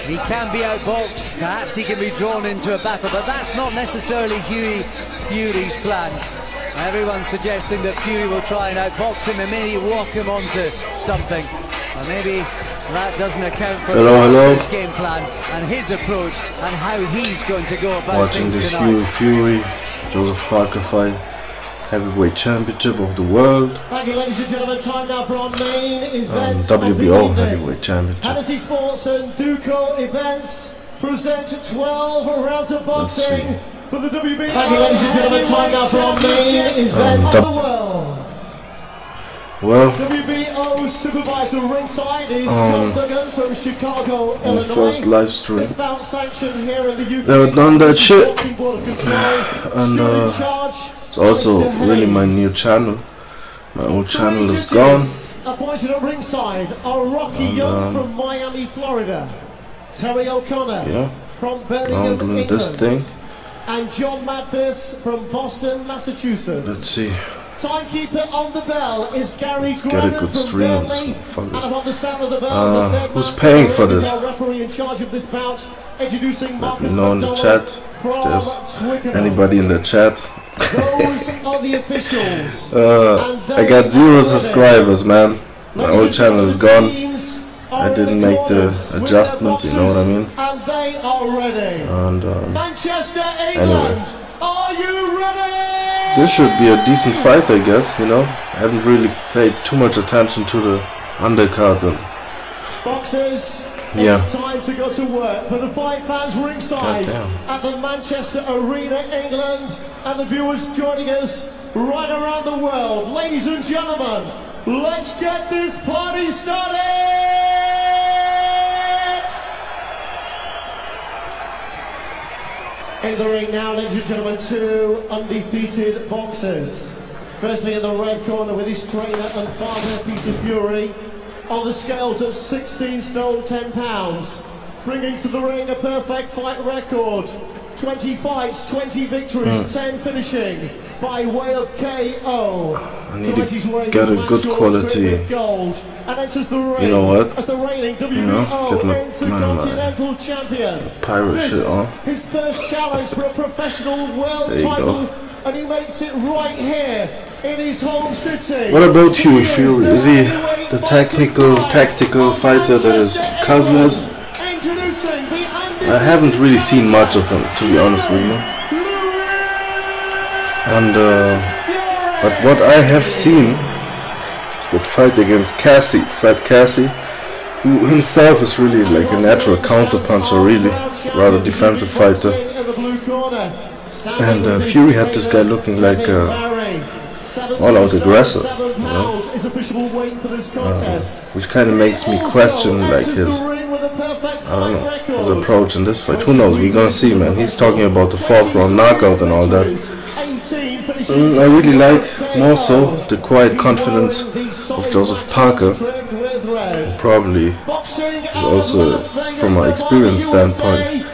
He can be outboxed, perhaps he can be drawn into a battle, but that's not necessarily Fury's plan. Everyone's suggesting that Fury will try and outbox him and maybe walk him onto something. Or maybe that doesn't account for his game plan and his approach and how he's going to go about watching things this tonight. Fury Joseph Parker fight, heavyweight championship of the world. Thank you, ladies and gentlemen. Time now for our main event WBO heavyweight championship. Hennessy Sports and Duco Events present 12 rounds of boxing for the WBO. Thank you, ladies and gentlemen. Time now for our main event of the world. Well, WBO supervisor ringside is John Duggan from Chicago, Illinois. the first live stream. This bout sanctioned here in the UK. Never done that shit. And it's also really my new channel. My old channel is gone. Appointed at ringside are Rocky Young from Miami, Florida, Terry O'Connor from Birmingham, doing England, this thing. and John Madfis from Boston, Massachusetts. Let's see. Timekeeper on the bell is Gary Get a Grannon good from stream. Burnley, and upon the sound of the bell, the Who's paying for this? our referee in charge of this bout, introducing Let me Marcus know in the chat if there's anybody in the chat. Those are the officials. I got 0 subscribers, man. My old channel is gone. I didn't make the adjustments, you know what I mean? And they are ready. And Manchester, England, are you ready? this should be a decent fight, I guess, you know. I haven't really paid too much attention to the undercard. Boxers, it's time to go to work for the fight fans ringside at the Manchester Arena, England, and the viewers joining us right around the world. Ladies and gentlemen, let's get this party started! In the ring now, ladies and gentlemen, 2 undefeated boxers. Firstly, in the red corner with his trainer and father, Peter Fury, on the scales at 16 stone 10 pounds, bringing to the ring a perfect fight record, 20 fights, 20 victories, 10 finishing by way of KO. I need to get a good quality, gold, and enters the ring, you know what, as the reigning WBO get my Intercontinental Champion. pirate shit on. His first challenge for a professional world title, and he makes it right here in his home city. What about you, Fury? Is he the tactical fighter that his cousin is? I haven't really seen much of him, to be honest with you. And but what I have seen is that fight against Fred Cassie, who himself is really like a natural counterpuncher, really rather defensive fighter. And Fury had this guy looking like all-out aggressor, you know? Which kind of makes me question like his, I don't know, his approach in this fight. Who knows? We're gonna see, man. He's talking about the 4th round knockout and all that. I really like more so the quiet confidence of Joseph Parker, who probably is also, from an experience standpoint,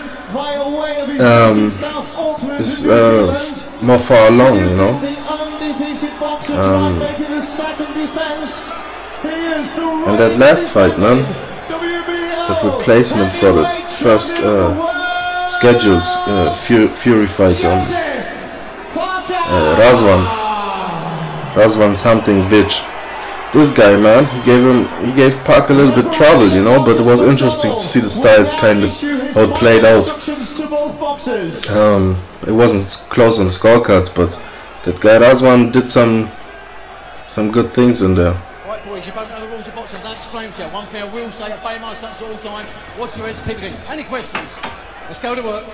is more far along, you know. And that last fight, man, that replacement for the first scheduled Fury fight on Razvan something Vich. This guy, man, he gave Park a little bit trouble, you know, but it was interesting to see the styles kind of how it played out. It wasn't close on the scorecards, but that guy Razvan did some good things in there. Right, boys, you both know the rules of boxing. I'll explain to you. One thing I will say, at Baymar stunts all the time. Watch your heads, keep it in. Any questions? Let's go to work.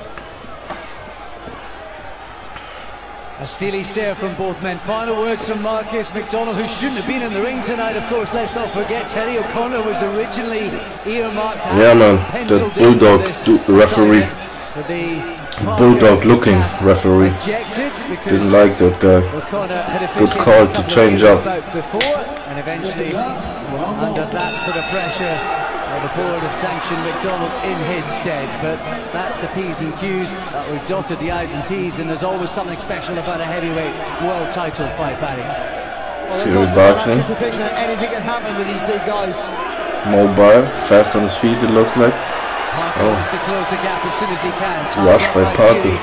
A steely stare from both men. Final words from Marcus McDonald, who shouldn't have been in the ring tonight. Of course, let's not forget Terry O'Connor was originally earmarked. Yeah, man, the bulldog, the referee, bulldog-looking referee. Didn't like that guy. Good call to change up. And eventually, under that sort of pressure, the board have sanctioned McDonald in his stead, but that's the P's and Q's. We've dotted the I's and T's, and there's always something special about a heavyweight world title fight, Paddy. Fury boxing. Anything can happen with these big guys. Mobile, fast on his feet, it looks like. Parker wants to close the gap as soon as he can. Rush by Parker.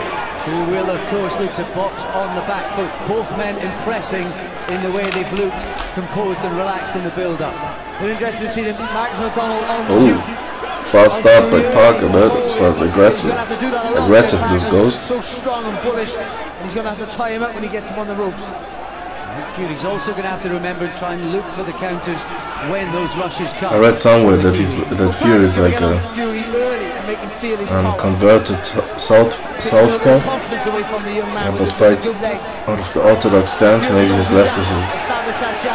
Who will, of course, look to box on the back foot. Both men impressing in the way they've looked composed and relaxed in the build-up. We're interested to see the Max McDonald on fast start by Parker, but as far as aggressiveness goes. So strong and bullish, and he's going to have to tie him up when he gets him on the ropes. Fury's also going to have to remember and try and look for the counters when those rushes come. I read somewhere that Fury is like a converted southpaw. Yeah, but fights out of the orthodox stance. Maybe his left is his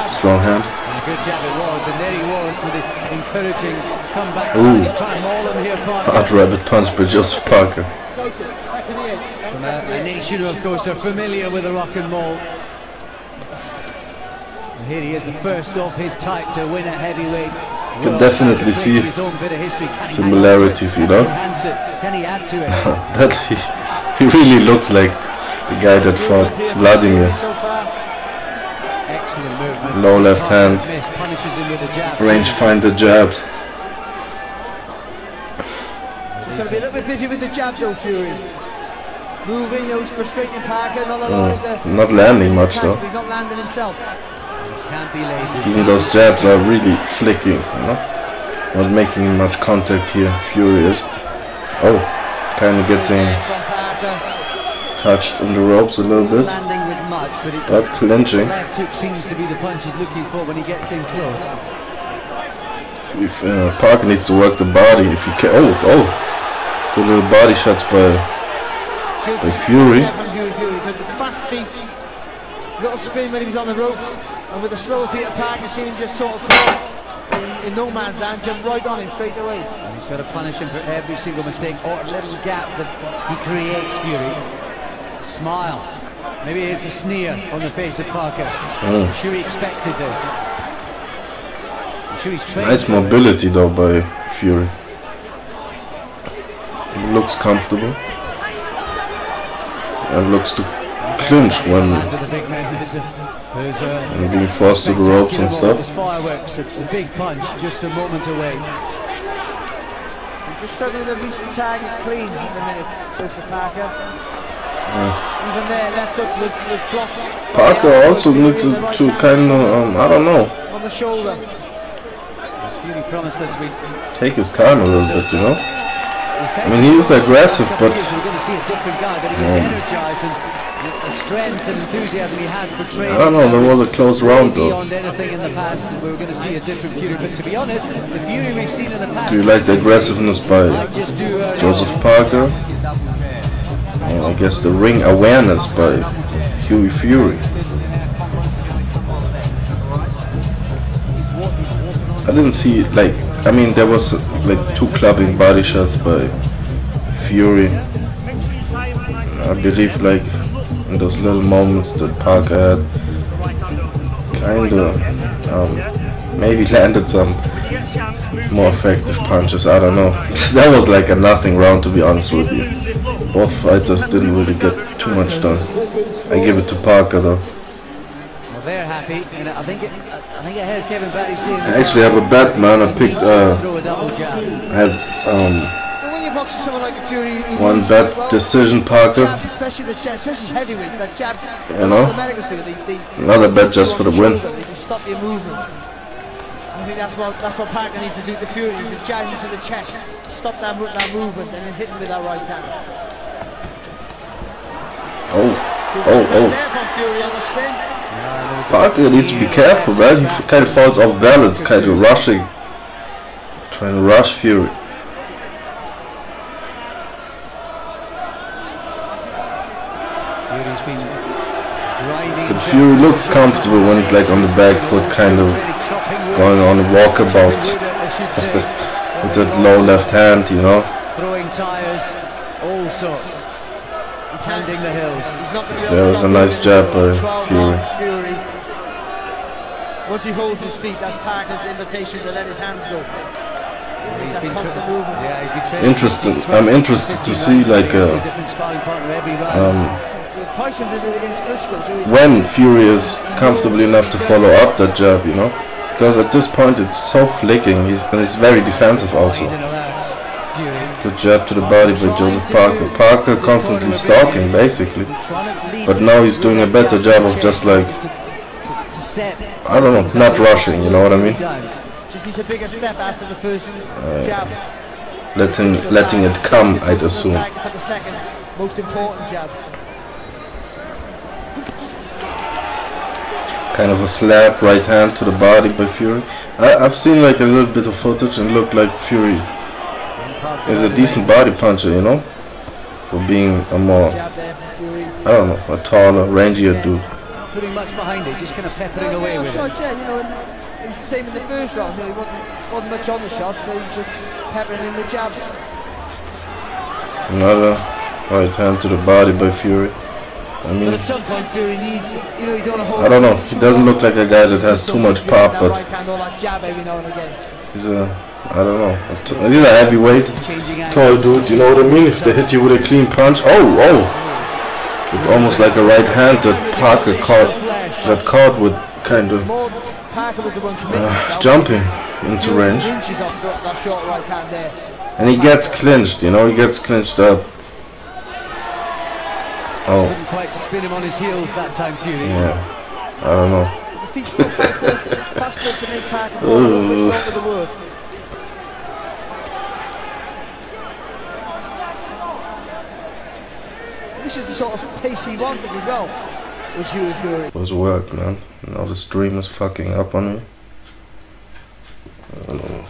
strong hand. A good jab it was, and there he was with the encouraging comeback. He's trying to maul him here, Parker. Hard rabbit punch by Joseph Parker. From a nation who, of course, are familiar with the rock and roll. And here he is, the first of his type to win a heavyweight. You can definitely see similarities, you know. Can he add to it? That he really looks like the guy that fought Vladimir. Excellent movement. Low left hand. Rangefinder jabs. He's going to be a little bit busy with the jab though, Fury. Moving, he's frustrating Parker, not landing much though. He's not landing himself. Can't be lazy. Even those jabs are really flicking, you know? Not making much contact here. Fury is. Oh, kind of getting touched on the ropes a little bit. But clinching. Left hook seems to be the punch he's looking for when he gets things close. If Parker needs to work the body, if he can. Oh, good little body shots by Fury. Fast feet, little spin when he was on the ropes, and with the slower feet of Parker, seeing him just sort of caught in no man's land, jump right on him straight away. And he's got to punish him for every single mistake or little gap that he creates. Fury. Smile. Maybe it's a sneer on the face of Parker. I'm sure he expected this. I'm sure he's trained. Nice mobility though by Fury. He looks comfortable and looks to clinch when being forced to the ropes and stuff. Fireworks, it's a big punch just a moment away. He's just struggling to reach the target clean in a minute, Joseph Parker. Even there, left hook was blocked. Parker also needs to kind of, I don't know, on the shoulder. Fury promised us we'd take his time a little bit, you know. I mean, he is aggressive, but we're going to see a different guy, but he's energized and the strength and enthusiasm he has for training. I don't know, there was a close round though. Beyond anything in the past, we're going to see a different Fury. But to be honest, the Fury we've seen in the past. Do you like the aggressiveness by Joseph Parker? I guess the ring awareness by Hughie Fury. I didn't see like, I mean, there was like 2 clubbing body shots by Fury. I believe like in those little moments that Parker had, kinda maybe landed some more effective punches. I don't know. That was like a nothing round, to be honest with you. Both fighters didn't really get too much done. I give it to Parker though. Well, they're happy, and I think I heard Kevin Barry saying. I actually have a bet, man. I picked I had one bet decision Parker. Especially the jab, especially heavyweights, that jab. You know, another bet just for the win. They just stop your movement. I think that's what Parker needs to do to Fury. Is to jab him to the chest, stop that movement, and then hit him with that right hand. Oh. There from Fury on the spin. Parker needs to be careful, man. He kind of falls off balance, kind of rushing, trying to rush Fury. But Fury looks comfortable when he's like on the back foot, kind of going on a walkabout with that low left hand, you know. Throwing tires, all sorts. Pounding the hills. There was a nice jab by Fury. Once he holds his feet, that's Parker's invitation to let his hands go. He's been interested. I'm interested to see like when Fury is comfortable enough to follow up that jab, you know, because at this point it's so flicking. He's very defensive also. Good jab to the body by Joseph Parker. Parker constantly stalking, basically. But now he's doing a better job of just like, I don't know, not rushing, you know what I mean? Just needs a bigger step after the first jab. Letting it come, I'd assume. For the second most important jab. Kind of a slap, right hand to the body by Fury. I've seen like a little bit of footage and looked like Fury is a decent body puncher, you know? For being a more, I don't know, a taller, rangier dude. Not putting much behind it, just kind of peppering away with it. Yeah, you know, it was the same in the first round. You know, he wasn't much on the shots, but he was just peppering in with jabs. Another right hand to the body by Fury. I mean, but at some point Fury needs, you know, you don't hold. I don't know, he doesn't look like a guy that has too much pop, but he's a, I don't know, he's a heavyweight, tall dude, you know what I mean? If they hit you with a clean punch, with almost like a right hand that Parker got caught with, kind of jumping into range. And he gets clinched, you know, he gets clinched up. Couldn't quite spin him on his heels that time, Fury. Yeah, I don't know. This is the sort of pace he wanted as well. Which you Fury. It was work, man. Now the stream is fucking up on me. I don't know.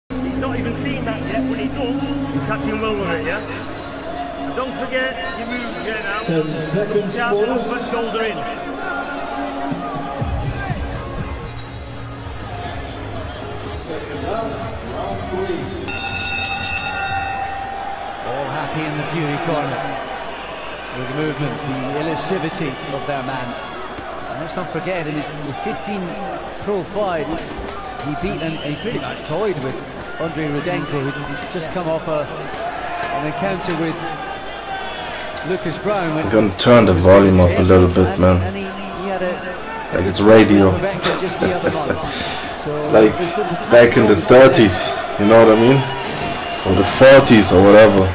He's not even seen that yet. When he does, you're catching well with it, yeah? And don't forget your moves here now. 10 seconds. Jab and put shoulder in. All happy in the Fury corner with the movement, the elusivity of their man. And let's not forget, in his 15 Pro fight, he beat and he pretty much toyed with Andrei Rudenko, who'd just come off an encounter with Lucas Brown. I'm gonna turn the volume up a little bit, man. Like it's radio. Like back in the 30s, you know what I mean? Or the 40s or whatever.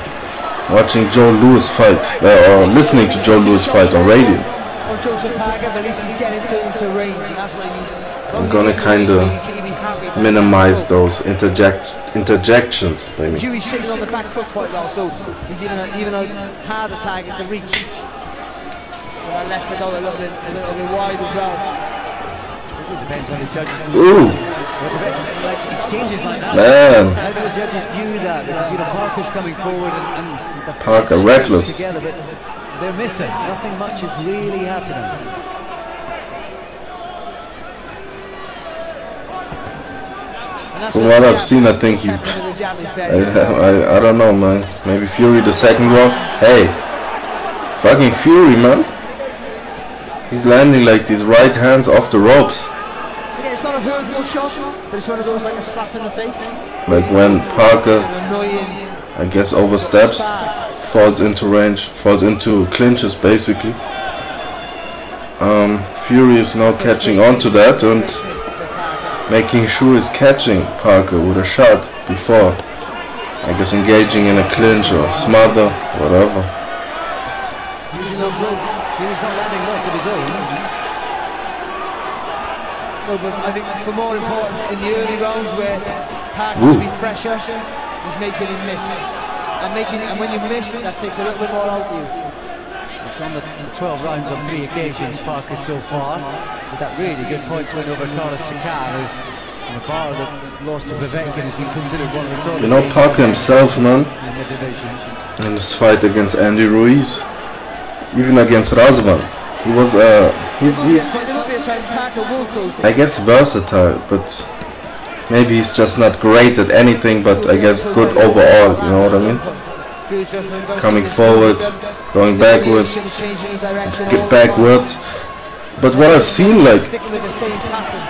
Watching Joe Louis fight, or listening to Joe Louis fight on radio. I'm gonna kinda minimize those interjections by me. Huey's sitting on the back foot quite well, so he's even a harder target to reach. So that left it out a little bit wide as well. It depends on the judges. Ooh! Like exchanges like that. Man! How do the judges view that? Because, you know, Parker's coming forward and the Parker reckless. Together, but they're missing. Nothing much is really happening. From what I've seen, I think he... I don't know, man. Maybe Fury the second round. Hey! Fucking Fury, man. He's landing like these right hands off the ropes. Okay, it's not a hurtful shot, but it's one of those like a slap in the face. Like when Parker, I guess, oversteps, falls into range, falls into clinches basically. Fury is now catching on to that and making sure he's catching Parker with a shot before, I guess, engaging in a clinch or smother, whatever. He's not landing lots of his own. No, but I think for more important, in the early rounds where Parker will be fresher, he's making him miss. And when you miss, that takes a little bit more out of you. He's gone the 12 rounds on 3 occasions, Parker, so far. With that really good points win over Carlos Takar, who, in the bar that lost to Povetkin, has been considered one of the solid. You know, Parker himself, man, in this fight against Andy Ruiz, even against Razvan, he was he's I guess versatile, but maybe he's just not great at anything, but I guess good overall, you know what I mean? Coming forward, going backwards, get backwards. But what I've seen, like,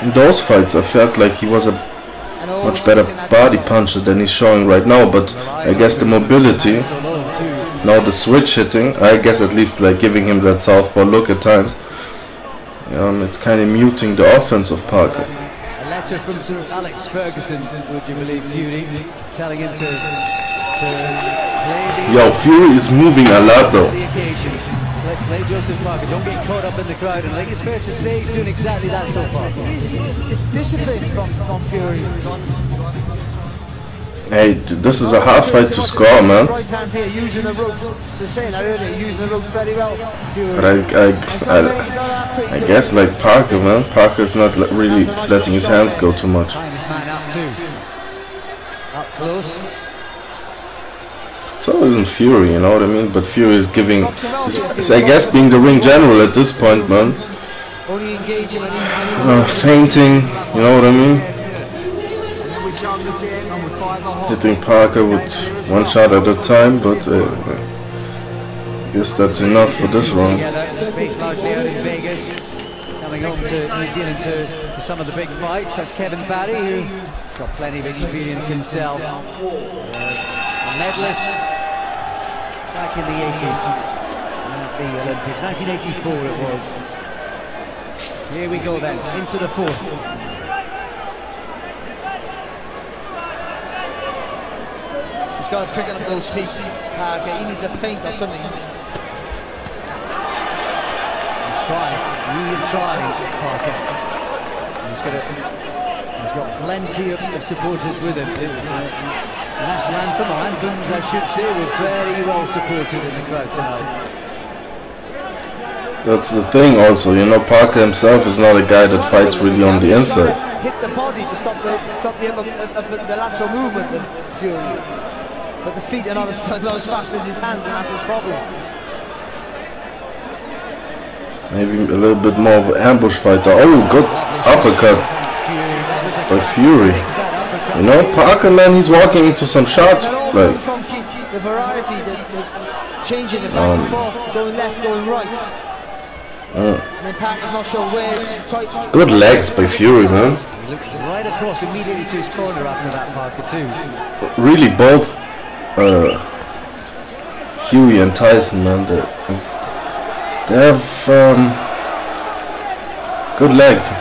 in those fights, I felt like he was a much better body puncher than he's showing right now, but I guess the mobility, now the switch hitting, I guess at least like giving him that southpaw look at times, it's kind of muting the offense of Parker. letter from Sir Alex Ferguson, would you believe, Fury, telling him to play Yo, Fury is moving a lot though. the occasion. Play Joseph Parker, don't get caught up in the crowd, and I think it's fair to say he's doing exactly that so far. It's discipline from Fury. Hey, this is a hard fight to score, man. Right hand here, using the ropes. Just saying, I heard it, using the ropes very well. But I guess like Parker, man. Parker's not really letting his hands go too much. Tying his man up too. Up close. So isn't Fury, you know what I mean? But Fury is giving, is I guess being the ring general at this point, man. Only engaging Fainting, you know what I mean? Hitting Parker with one shot at a time, but I guess that's enough for this round. Based largely out in Vegas, coming home to New Zealand to some of the big fights. That's Kevin Barry, who got plenty of experience himself. A medalist back in the 80s at the Olympics, 1984 it was. Here we go then, into the fourth. He's got to pick up those feet. He needs a feint or something. He's trying. He is trying, Parker. He's got plenty of supporters with him. The national anthem, or anthems I should say, were very well supported in the crowd tonight. That's the thing also, you know, Parker himself is not a guy that fights really on the inside. Hit the body to stop the lateral movement of Fury. But the feet are not as fast as his hands, and that's his problem. Maybe a little bit more of an ambush fighter. Oh, good uppercut by Fury. You know, Parker, man, he's walking into some shots. Like, the variety, the changing the back and forth, going left, going right. And then Parker's not sure where. Good legs by Fury, man. He looks right across immediately to his corner after that, Parker, too. Really, both Hughie and Tyson, man, they have good legs. I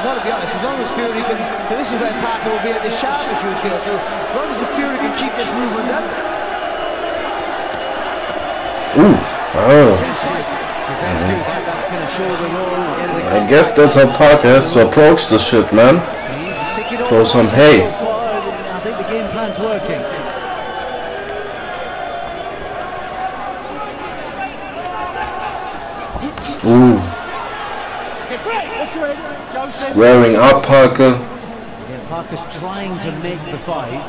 gotta be honest, as long as Fury can, this is where Parker will be at the sharpest, you feel. So as long as Fury can keep this movement up. Ooh, oh. I guess that's how Parker has to approach this shit, man. Throw some hay. I think the game plan's working. Ooh. Squaring up Parker. Yeah, Parker's trying to make the fight.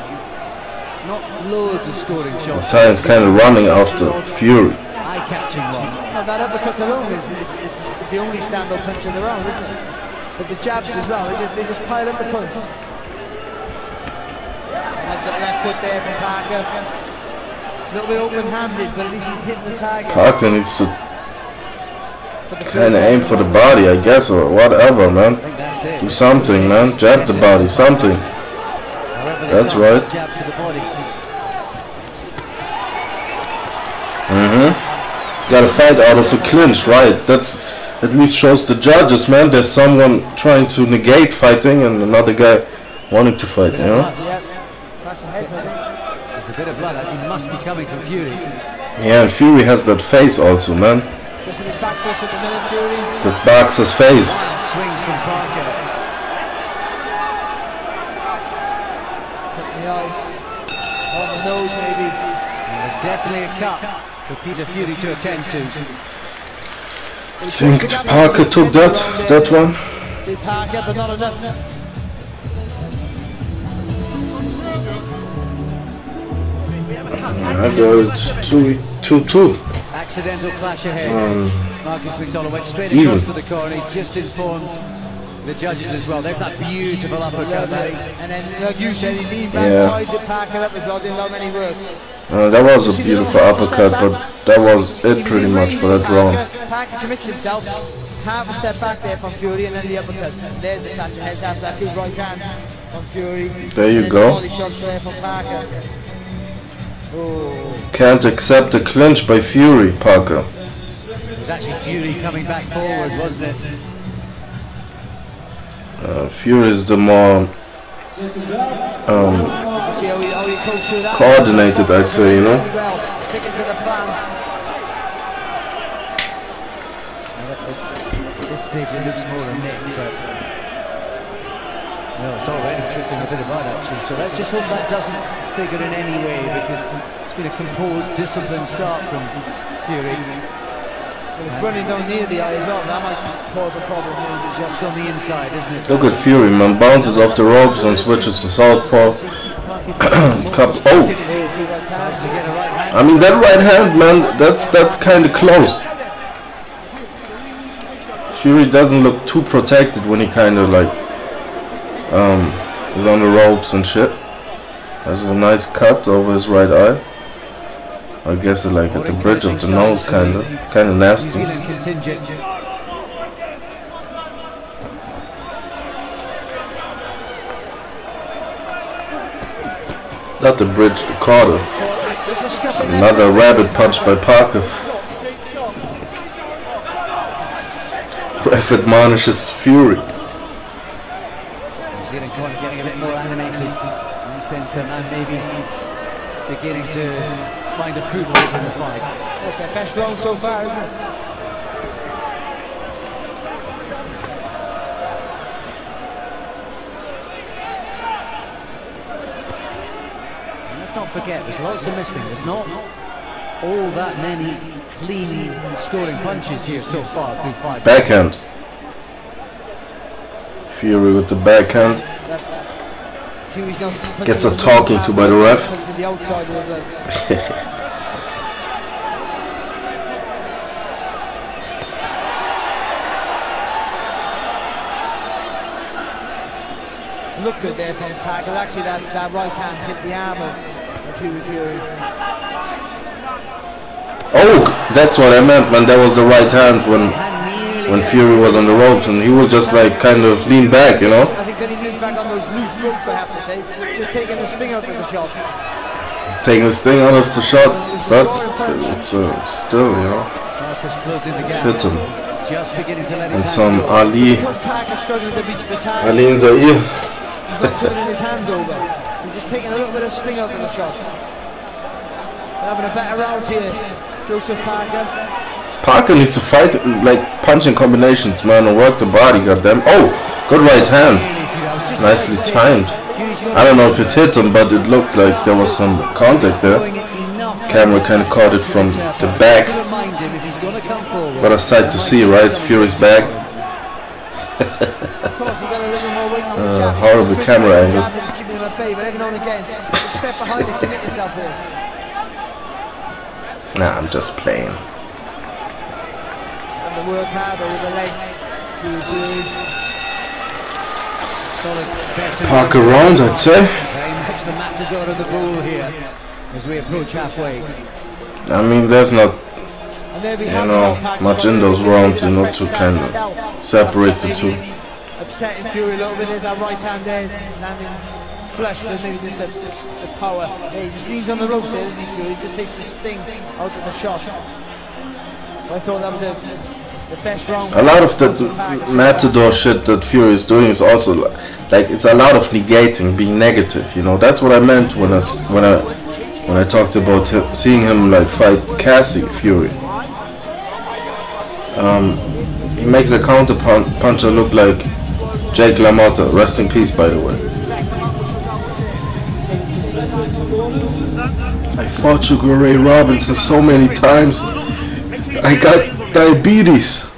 Not loads of scoring shots. Ty's kind of running after Fury. Eye-catching one. Well, that uppercut alone is the only stand-up punch in the round, isn't it? But the jabs as well, they just pile up the punch. That's the left hook there from Parker. A little bit open-handed, but at least he's hitting the target. Parker needs to kind of aim for the body, I guess, or whatever, man. Do something, man. Jab the body, something. That's right. Jab to the body. Got to fight out of a clinch, right? That's at least shows the judges, man. There's someone trying to negate fighting and another guy wanting to fight, you know? There's a bit of blood. It must be coming from Fury. Yeah, and Fury has that face also, man. That boxer's face. Swings from Parker. On the nose, maybe. There's definitely a cut for Peter Fury to attend to. I think Parker took that one. Big Parker, but not enough. I got 2-2. Accidental clash ahead. Marcus McDonald went straight across to the corner. He just informed the judges as well. There's that beautiful uppercut. And then, like you said, he leaned back, tied the Parker up as well, didn't allow any work. That was a beautiful uppercut, but that was it pretty much for that round. Parker commits himself, half a step back there from Fury, and then the uppercut. There's the clash of heads after that good right hand from Fury. There you go. Body shots there from Parker. Oh. Can't accept the clinch by Fury, Parker. It was actually Fury coming back forward, wasn't it? Fury is the more coordinated, I'd say, you know. At this stage it looks more a nick, but no, it's already trickling a bit of blood actually. So let's just hope that doesn't figure in any way, because it's been a composed, disciplined start from Fury. It's running down near the eye as well. That might cause a problem. It's just on the inside, isn't it? Look at Fury, man. Bounces off the ropes and switches to southpaw. Oh! I mean, that right hand, man, that's kind of close. Fury doesn't look too protected when he kind of like is on the ropes and shit. Has a nice cut over his right eye. I guess it like at the bridge of the nose, kind of nasty. Not the bridge, the Carter. Another rabbit punch by Parker. Ref admonishes Fury. New Zealand corner getting a bit more animated in the sense that man maybe beginning to find a foothold in the fight. That's their best round so far, isn't it? And let's not forget, there's lots of missing. There's not all that many clean scoring punches here so far through 5 backhand. Fury with the backhand. Gets a talking to by the ref. Look good there from Parker. Actually, that right hand hit the arm of Fury. Oh, that's what I meant, man. That was the right hand when Fury was on the ropes, and he will just like kind of lean back, you know. I think when he leans back on those loose ropes, I have to say, just taking the sting out of the shot. Taking the sting out of the shot, but it's still, you know, it's hit him. And some Ali in Zaire. He's not turning his hands over. He's just taking a little bit of sting out of the shot. They're having a better round here, Joseph Parker. Parker needs to fight like punching combinations, man, and work the body, goddamn. Oh, good right hand. Nicely timed. I don't know if it hit him, but it looked like there was some contact there. Camera kind of caught it from the back. What a sight to see, right? Fury's back. Horrible camera angle. Nah, I'm just playing. Work harder with the legs. Parker round, I'd say. Very much the matador of the bull here as we approach halfway. I mean, there's not, you know, much in those rounds, you know, to kind of separate the two. Upsetting Fury a little bit. There's that right hand there, landing flush, but maybe just the power. Yeah, he just leans on the ropes there, doesn't he, Fury? He just takes the sting out of the shot. I thought that was the best round. A lot of the matador shit that Fury is doing is also like it's a lot of negating, being negative. You know, that's what I meant when I talked about seeing him like fight Cassie Fury. He makes a counter puncher look like Jake LaMotta. Rest in peace, by the way. I fought Sugar Ray Robinson so many times. I got diabetes.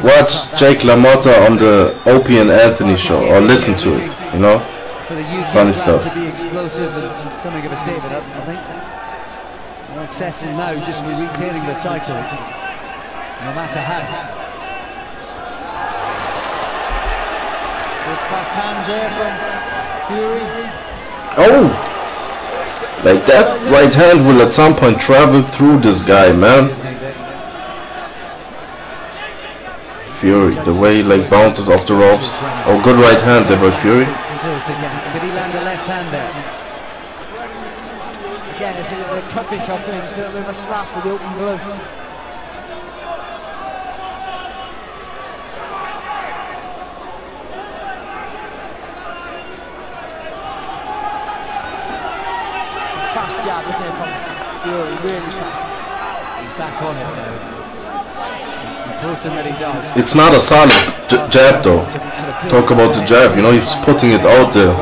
Watch Jake LaMotta on the Opie and Anthony show, or listen to it, you know. Funny stuff. To be explosive and something of a statement, I think. Well, Cecil now just retaining the title, no matter how. Good fast hand there from Fury. Oh! Like that right hand will at some point travel through this guy, man. Fury, the way he like bounces off the ropes. Oh, good right hand there by Fury. Did he land a left hand there? Again, it's a cupping shot, it's a little bit of a slap with the open glove. habit there from Fury, really fast. He's back on it now. Important that he does. It's not a solid jab though. Talk about the jab, you know, he's putting it out there.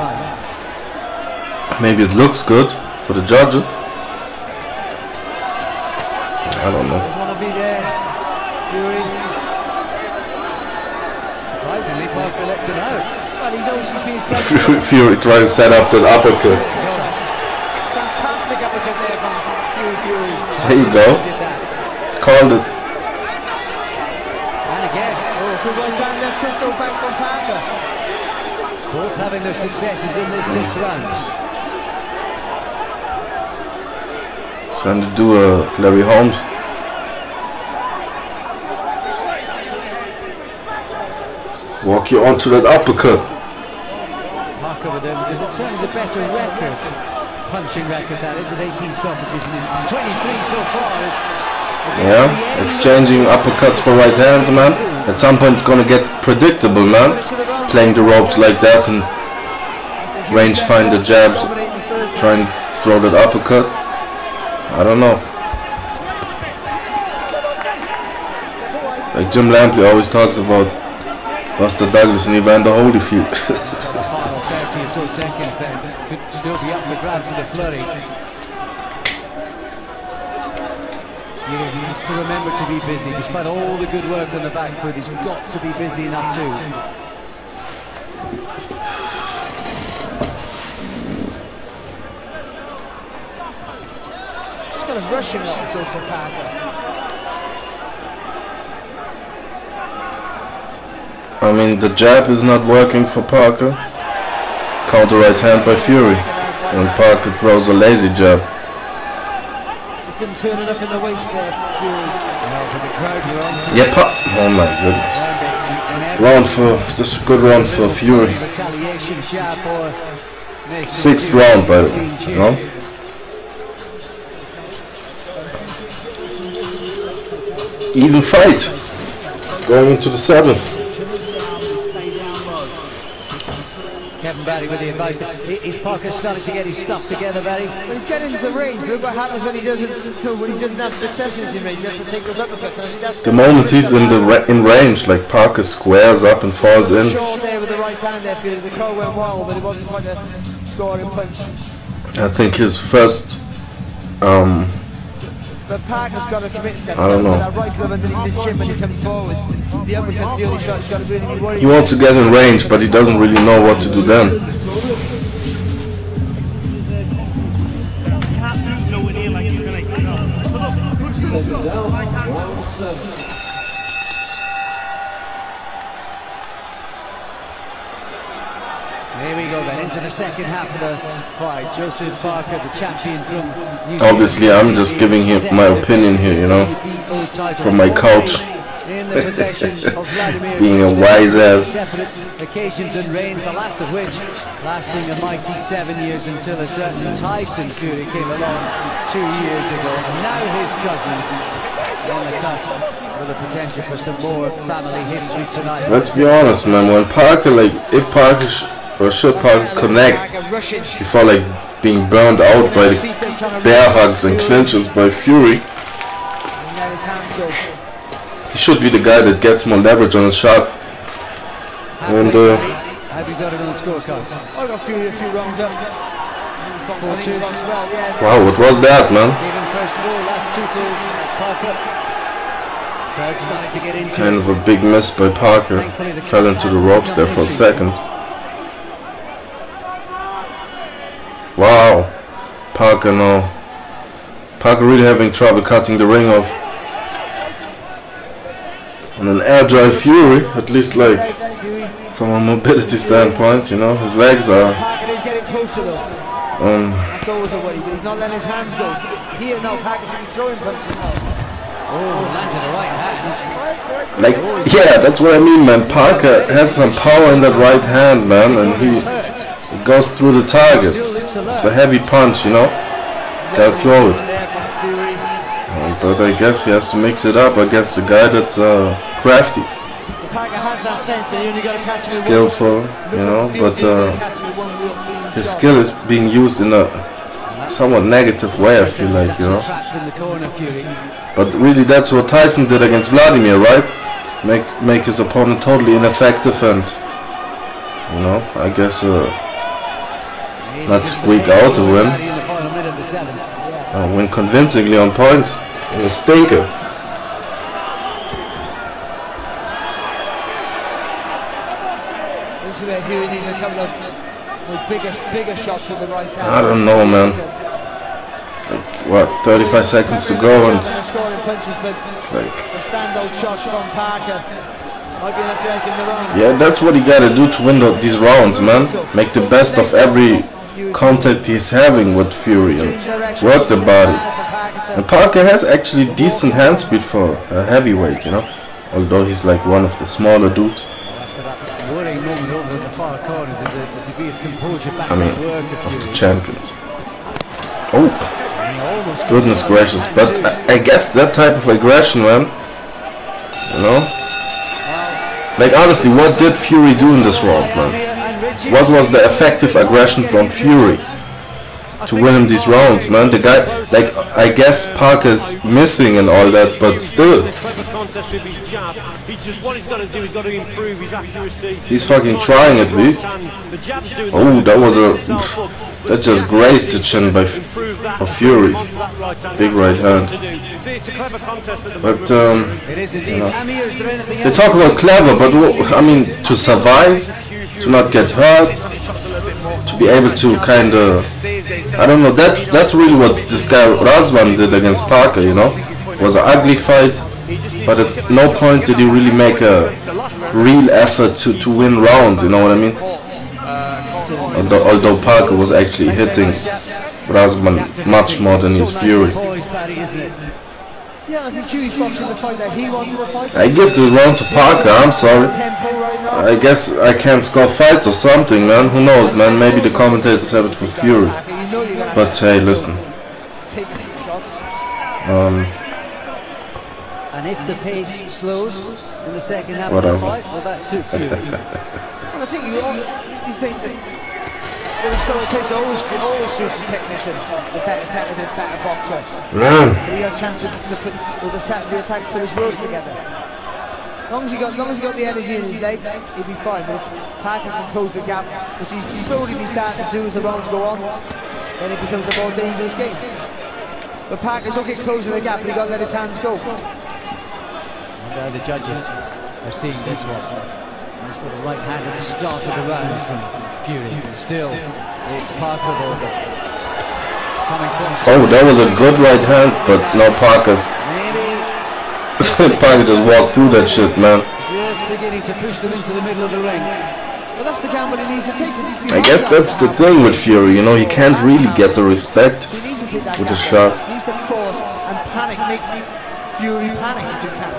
Maybe it looks good for the judges. I don't know. Want to be there, Fury. Surprisingly, Parker lets it out. Well, he knows he's being set. Fury trying to set up that uppercut. Fantastic uppercut there from Fury. There you go. Called it. And again. Oh, good right hand left hook though back from Parker. Both having their successes in this 6th round. Trying to do a Larry Holmes. Walk you onto that uppercut. Parker with certainly the better record, punching record that is, with 18 stoppages in his 23 so far. Yeah, exchanging uppercuts for right hands, man. At some point it's gonna get predictable, man. Playing the ropes like that and range find the jabs, try and throw that uppercut. I don't know. Like Jim Lampley always talks about Buster Douglas and Evander Holyfield. The final 30 or so seconds then could still be up for grabs in the flurry. He has to remember to be busy. Despite all the good work on the back foot, he's got to be busy enough too. Just got a rushing off Joseph Parker. I mean, the jab is not working for Parker. Counter right hand by Fury. And Parker throws a lazy jab. He's been turning up in the waist there, Fury. Yeah, oh my goodness. This is a good round for Fury. 6th round, by the way, you know? Even fight. Going into the 7th. Kevin Barry with the advice. Is Parker starting to get his stuff together, Barry? When he's getting into the range, look what happens when he doesn't have success in his range. He has to take those uppercuts. The moment he's in range, like Parker squares up and falls in. Short there with the right hand there, Peter. The crowd went wild, but it wasn't quite a scoring punch. I think his first But Parker's got to commit himself. I don't know. That right glove underneath his chin when he comes forward. The uppercut's the only shot he's got to really be worried. He wants to get in range, but he doesn't really know what to do then. Here we go then, into the 2nd half of the fight. Joseph Parker, the champion from New Zealand. Obviously, I'm just giving him my opinion here, you know, from my couch. Being a wise ass. Separate occasions and reigns, the last of which lasting a mighty 7 years until a certain Tyson Fury came along 2 years ago. And now his cousin on the cusp with the potential for some more family history tonight. Let's be honest, man. When Parker, like, if Parker should Parker connect before like being burned out by the bear hugs and clinches by Fury, he should be the guy that gets more leverage on his shot. And have you got it on the scorecards? I got Fury a few rounds up. wow, what was that, man? Even first of all, last 2 to Parker. Crowd starting to get into Kind of a big miss by Parker. Fell into the ropes there for a second. Wow, Parker no. Parker really having trouble cutting the ring off. And an air drive Fury, at least like from a mobility standpoint, you know, his legs are. Parker is getting closer though. That's always the way. He's not letting his hands go. Here now, Parker should be throwing punches now. Oh, landed a right hand. Like, yeah, that's what I mean, man. Parker has some power in that right hand, man, and he goes through the target. It's a heavy punch, you know. Gotta throw it. But I guess he has to mix it up against a guy that's crafty, skillful, you know. But his skill is being used in a somewhat negative way, I feel like, you know. But really, that's what Tyson did against Vladimir, right? Make his opponent totally ineffective and, you know, I guess not squeak out a win. Win convincingly on points in a stinker. This is where Huey needs a couple of bigger shots with the right hand. I don't know, man. Like, what, 35 seconds to go, and it's like, the standout shots from Parker might be enough to edge in the round. yeah, that's what you gotta do to win these rounds, man. Make the best of every contact he's having with Fury and work the body. And Parker has actually decent hand speed for a heavyweight, you know, although he's like one of the smaller dudes. I mean, of the champions. Oh, goodness gracious! But I guess that type of aggression, man, you know, like honestly, what did Fury do in this round, man? What was the effective aggression from Fury to win him these rounds, man? The guy, like, I guess Parker's missing and all that, but still, he's fucking trying at least. Oh, that was that just grazed the chin of Fury. Big right hand. But you know, they talk about clever, but I mean, to survive, to not get hurt, to be able to kind of, I don't know, that's really what this guy Razvan did against Parker, you know. It was an ugly fight, but at no point did he really make a real effort to win rounds, you know what I mean? Although Parker was actually hitting Razvan much more than his Fury. Yeah, I think Huey's boxing the fight that he wanted to fight. I give this round to Parker, I'm sorry. I guess I can't score fights or something, man. Who knows, man? Maybe the commentators have it for Fury. But hey, listen. And if the pace slows in the second half whatever. of the fight, well, that suits you. Well, I think you think that with a slower pace always suits the technician, the better boxer. Man. But he has a chance to put all the attacks, put his work together. As long as he got the energy in his legs, he'll be fine. But if Parker can close the gap, which he slowly be starting to do as the rounds go on, then it becomes a more dangerous game. But Parker's okay closing the gap, but he got to let his hands go. And the judges are seeing this one. This with the right hand at the start of the round from Fury. Still, it's Parker though. Oh, that was a good right hand, but no, Parker's. Parker just walked through that shit, man. Just beginning to push them into the middle of the ring. Well, that's the gamble he needs to take. I guess that's the thing with Fury, you know, he can't really get the respect with the shots. He needs to force and panic, make Fury panic if you can.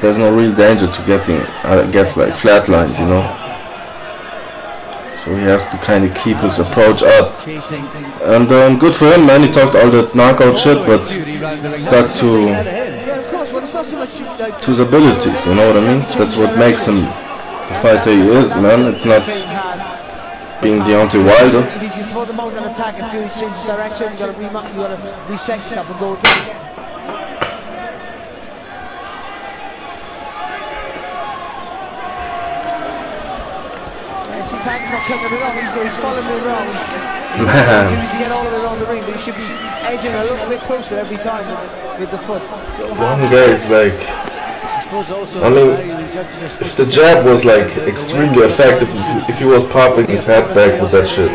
There's no real danger to getting, I guess, like flatlined, you know. So he has to kind of keep his approach up. And good for him, man. He talked all that knockout shit, but stuck to his abilities, you know what I mean? That's what makes him the fighter he is, man. It's not being Deontay Wilder. If he's for the mount and attack and Fury changes direction, you got to reset yourself and go again. Thanks for cutting it off. He's following me around. Man. He needs to get all the way around the ring, but he should be edging a little bit closer every time with the foot. One guy is like, I mean, if the jab was like extremely effective, if he was popping his head back with that shit,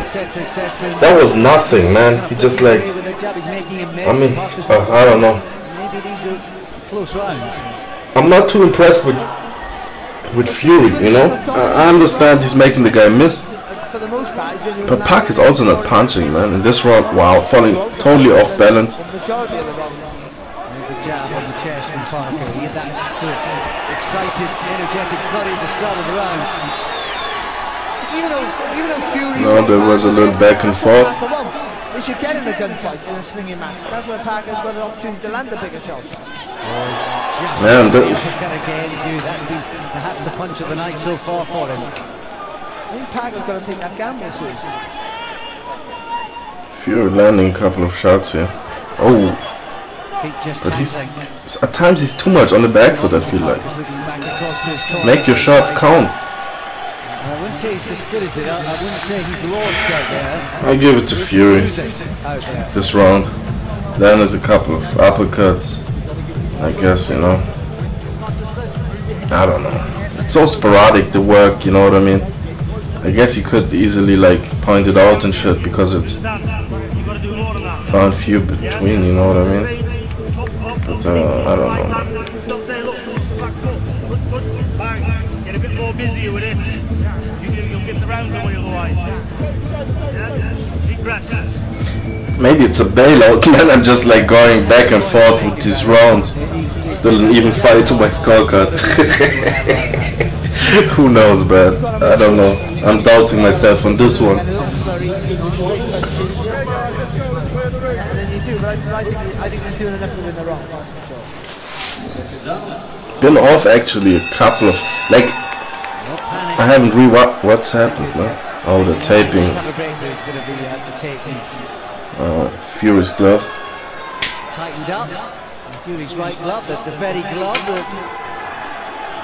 that was nothing, man. He just like, I mean, I don't know. I'm not too impressed with Fury, you know. I understand he's making the guy miss, but Park is also not punching, man. In this round, wow, falling totally off balance. There's a jab on the chest from Parker. He had that sort of excited, energetic body at the start of the round. Even though Fury, no, there was a little back and forth. They should get in a gunfight in a slinging match. That's where Parker's got an opportunity to land the bigger shots. Man, that's been perhaps the punch of the night so far for him. I think Parker's got to take that gamble soon. Fury landing a couple of shots here. Oh, but he's at times he's too much on the back foot, I feel like. Make your shots count. I wouldn't say he's dispirited, I wouldn't say he's lost out there. I give it to Fury this round. Landed a couple of uppercuts, I guess, you know. I don't know. It's so sporadic, the work, you know what I mean? I guess he could easily like point it out and shit because it's found few between, you know what I mean? But I don't know. Get a bit more busier with this. You'll get the rounds away otherwise. Deep breaths. Maybe it's a bailout, man. I'm just like going back and forth with these rounds. Still an even fight to my scorecard. Who knows, man? I don't know. I'm doubting myself on this one. Been off actually a couple of like. I haven't rewatched what's happened, man. Oh, the taping. Fury's glove. Tightened up. Fury's right glove, the very glove that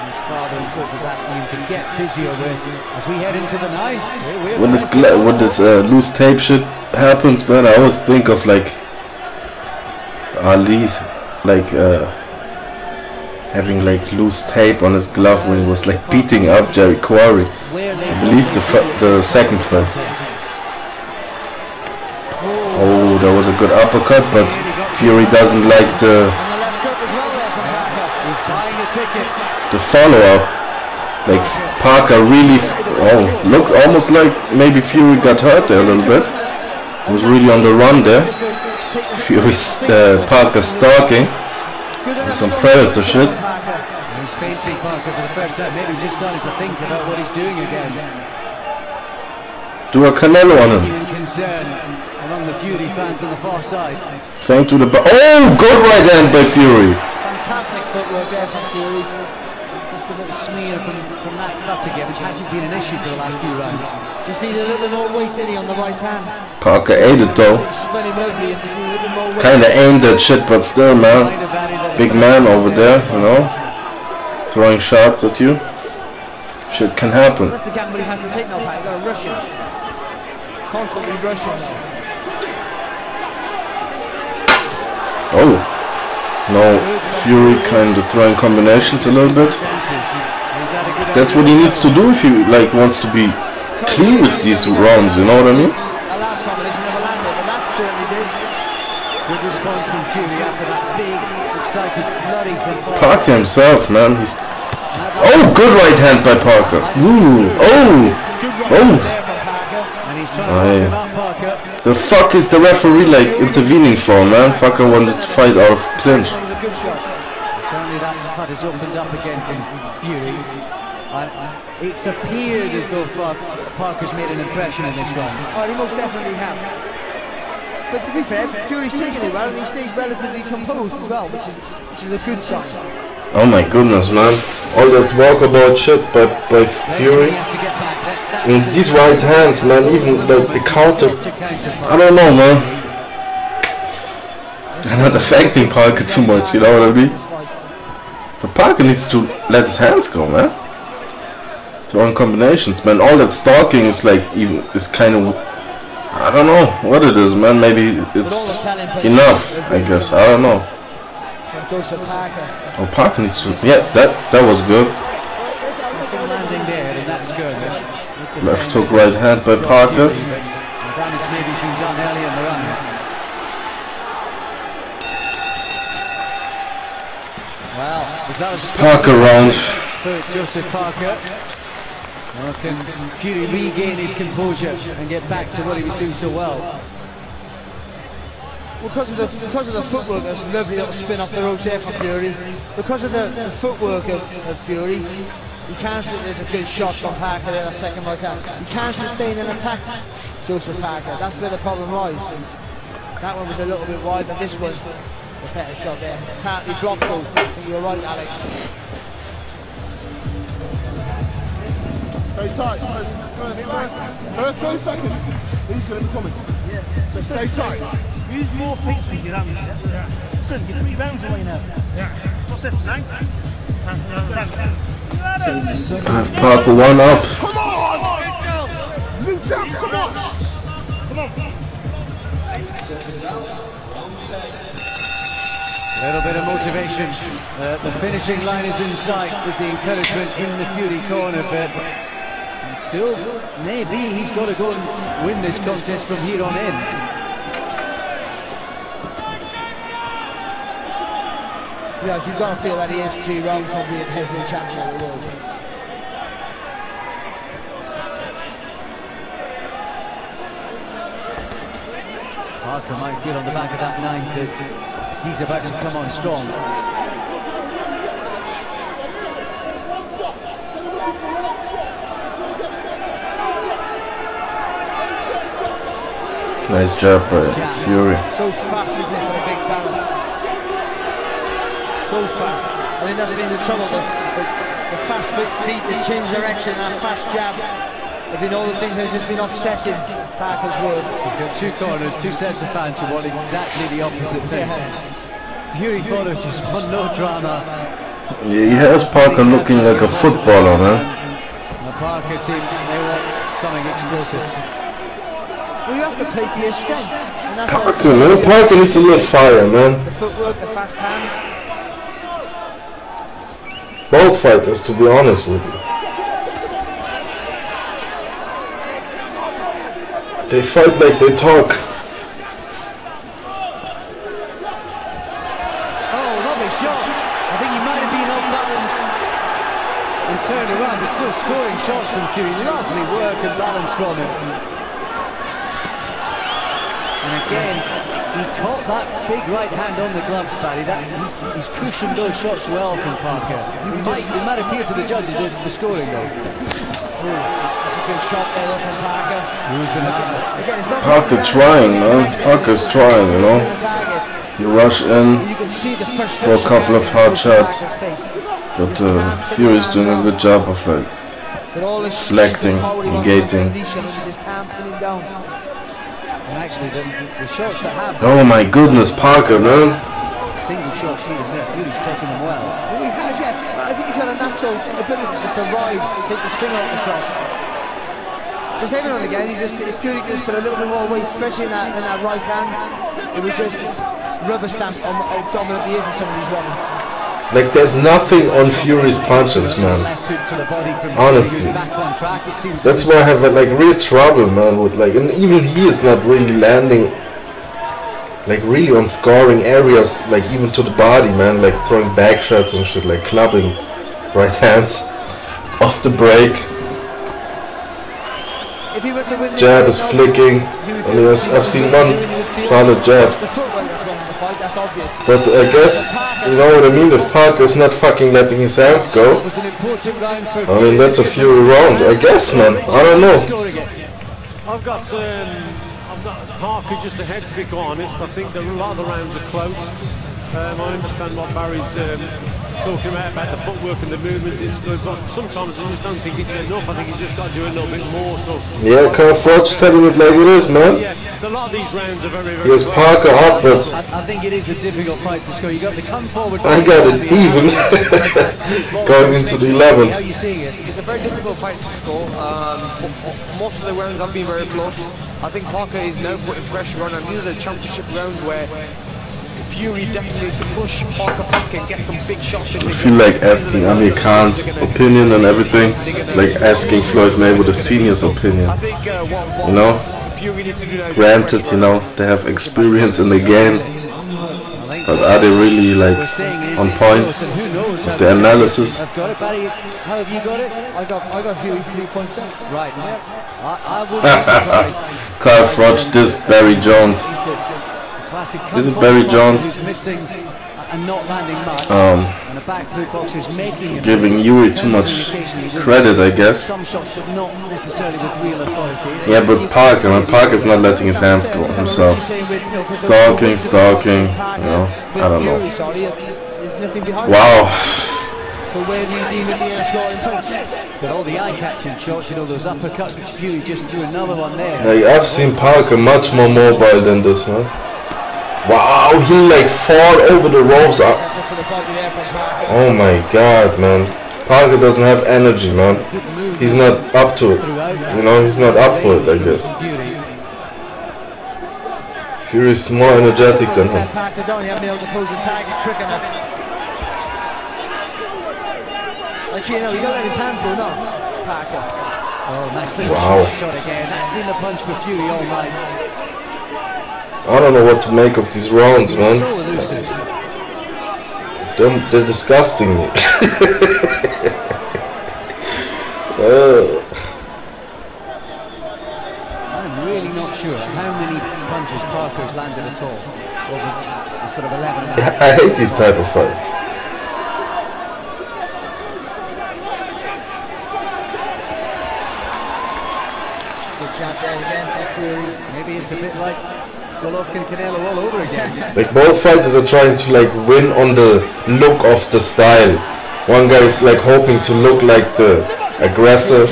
his father and coach was asking him to get busier with as we head into the night. When this loose tape shit happens, man, I always think of like Ali's like having like loose tape on his glove when he was like beating up Jerry Quarry. I believe the second fight. Oh, that was a good uppercut, but Fury doesn't like the follow-up. Like Parker really, looked almost like maybe Fury got hurt there a little bit. Was really on the run there. Fury's Parker stalking and some predator shit. He's facing Parker for the first time. Maybe he's just starting to think about what he's doing again. Do a Canelo on him. Among the Fury fans on the far side. Thank to the oh, good right hand by Fury. Fantastic footwork there from Fury. Just a little smear from that cut again, which hasn't been an issue for the last few rounds. Just need a little bit more weight, did he, on the right hand? Parker ate it though. Kinda aimed that shit, but still, man. Big man over there, you know. Throwing shots at you. Shit can happen. That's the gamble he has to take now, Pat. You've got to rush him. Constantly rushing. Oh, no, Fury kind of throwing combinations a little bit. That's what he needs to do if he like wants to be clean with these rounds, you know what I mean? That last combination never landed, but that certainly did. Good response from Fury after that big, excited flurry from Parker himself, man, he's... Oh, good right hand by Parker. Ooh, And he's trying to knock him out, Parker. The fuck is the referee like intervening for, man? Fucker wanted to fight out of clinch. Certainly that cut has opened up again from Fury. It's appeared as though Parker's made an impression in this round. Oh, he most definitely has. But to be fair, Fury's taking it well and he stays relatively composed as well, which is a good sign. Oh my goodness, man. All that walkabout shit by Fury. And these right hands, man, even the counter, I don't know, man. They're not affecting Parker too much, you know what I mean? But Parker needs to let his hands go, man. Throwing combinations, man. All that stalking is like, is kind of, I don't know what it is, man. Maybe it's enough, I guess. I don't know. Oh, Parker needs to, yeah, that was good. Landing there in that skirmish. Left hook, right hand by Parker. Damage maybe has been done early in the round. Well, that Parker round. For Joseph Parker. Well, can Fury regain his composure and get back to what he was doing so well? Because of the footwork, there's a lovely little spin off the ropes there for Fury. Because of the footwork of Fury, he can't, there's a good shot from Parker there, a second right hand. He can't sustain an attack, Joseph Parker. That's where the problem lies. That one was a little bit wide, but this one, the better shot there. Can't be blocked though. I think you're right, Alex. Stay tight. First 30 seconds. He's going to be coming. So stay tight. Use more feet with your hands. Yeah. Listen, you're 3 rounds away now. Yeah. What's this, 9? Have Parker one up. Come on! Move up, come on! Come on. A little bit of motivation. The finishing line is in sight with the encouragement in the Fury corner, but still, maybe he's got to go and win this contest from here on in. Yeah, you've got to feel that he is 3 rounds from being heavyweight champion of the world. Parker might feel on the back of that 9th that he's about to come on strong. Nice job by Fury. So fast, isn't it, for a big fella? So fast. I think that's been the trouble. The fast feet, the chin direction, that fast jab. Have been all the things that have just been offsetting Parker's work. We've got 2 corners, 2 sets of fans who want exactly the opposite thing. Fury thought it was just one, no drama. Yeah, he has Parker looking like a footballer, man. The Parker team, they want something explosive. Well, you have to play to your strengths. Parker, man. Parker needs a little fire, man. The footwork, the fast hands. Both fighters, to be honest with you. They fight like they talk. Oh, lovely shot. I think he might have been off balance and turned around, but still scoring shots from Fury. Lovely work and balance from him. And again, he caught that big right hand on the gloves, Barry. He's cushioned those shots well from Parker. It might appear to the judges that the scoring though. That's a good shot there from Parker. Parker trying, man. Parker's trying, you know. You rush in for a couple of hard shots, but Fury's doing a good job of like deflecting, negating. Actually, the shots that have. Oh my goodness, Parker, man. Single shot, Fury's taking them well. Well, he has, yes. I think he's got a natural ability just to ride, take the sting out of the shot. Just every now and again, if Fury could put a little bit more weight, especially in that right hand, it would just rubber stamp on how dominant he is in some of these runs. Like there's nothing on Fury's punches, man. Honestly, that's why I have like real trouble, man. With like, and even he is not really landing, like really on scoring areas, like even to the body, man. Like throwing back shots and shit, like clubbing right hands off the break. Jab is flicking. I mean, I've seen one solid jab. But I guess, you know what I mean, if Parker's not fucking letting his hands go, I mean, that's a Fury round, I guess, man. I don't know. I've got Parker just ahead, to be quite honest. I think that a lot of the rounds are close. I understand what Barry's talking about the footwork and the movement is good, but sometimes I just don't think it's enough. I think he's just got to do a little bit more. So yeah, Carl Froch telling it like it is, man. Yeah, a lot of these rounds are very, very he has Parker up, but I think it is a difficult fight to score. You got to come forward. I got it even going into the 11th. How are you seeing it? It's a very difficult fight to score. Most of the rounds have been very close. I think Parker is now putting pressure on, and these are the championship rounds where Fury definitely needs to push Parker back and get some big shots. I feel like asking Amir Khan's opinion and everything. It's like asking Floyd Mayweather Senior's opinion. You know? Granted, you know, they have experience in the game, but are they really like on point with the analysis? I've got it, Barry. How have you got it? I got Fury 3.6. Right. I would be surprised. Carl Froch dissed Barry Jones. Is it Barry Jones? Missing and not landing much. And a back foot boxer is making giving Yuri too much credit, I guess. Some shots, but not necessarily with real authority. Yeah, but Parker's not letting his hands go himself. Stalking, you know. I don't know. Wow. So where do you deem it being a scoring punch? But all the eye-catching shots, you know, those uppercuts, which Fury just threw another one there. Like, I've seen Parker much more mobile than this, man. Wow, he like fought over the ropes. Oh my god, man. Parker doesn't have energy, man. He's not up to it. You know, he's not up for it, I guess. Fury is more energetic than him. Like, you know, he don't let his hands go, no, Parker. Oh, nice little shot again. That's been the punch for Fury all night. I don't know what to make of these rounds, man. They're disgusting me. I'm really not sure how many punches Parker's landed at all. Over the sort of 11 and a half. I hate these type of fights. Maybe it's a bit like Golovkin Canelo all over again. Like, both fighters are trying to like win on the look of the style. One guy's like hoping to look like the aggressor.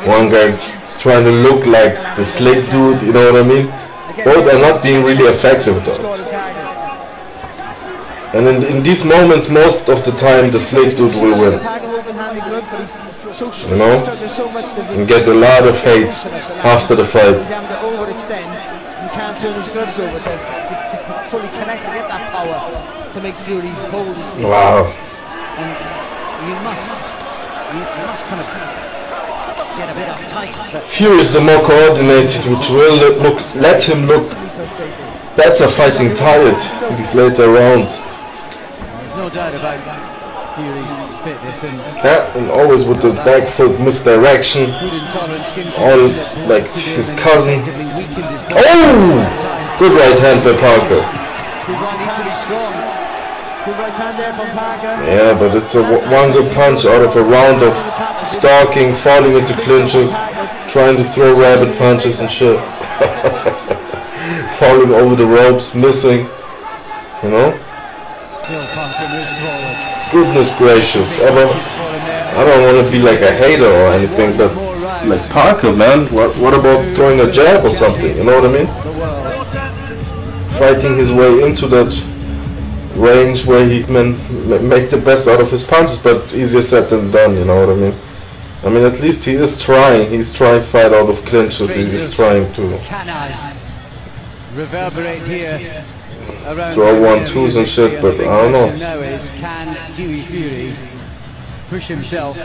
One guy's trying to look like the slick dude, you know what I mean? Both are not being really effective though. And in these moments, most of the time, the slick dude will win. You know? And get a lot of hate after the fight. You can't turn his gloves over to fully connect and get that power to make Fury hold his feet. Wow. And you must kind of get a bit uptight. Fury is the more coordinated, which will let him look better fighting tired in these later rounds. There's no doubt about Fury's fitness and yeah, and always with the back foot misdirection. All like his cousin. Oh! Good right hand by Parker. Yeah, but it's one good punch out of a round of stalking, falling into clinches, trying to throw rabbit punches and shit. Falling over the ropes, missing. You know? Goodness gracious. I don't want to be like a hater or anything, but like Parker, man, what about throwing a jab or something? You know what I mean? Fighting his way into that range where he can make the best out of his punches, but it's easier said than done, you know what I mean? I mean, at least he is trying. He's trying to fight out of clinches. He's trying to reverberate here. Throw 1-2s and shit, but I don't know. Can Fury push himself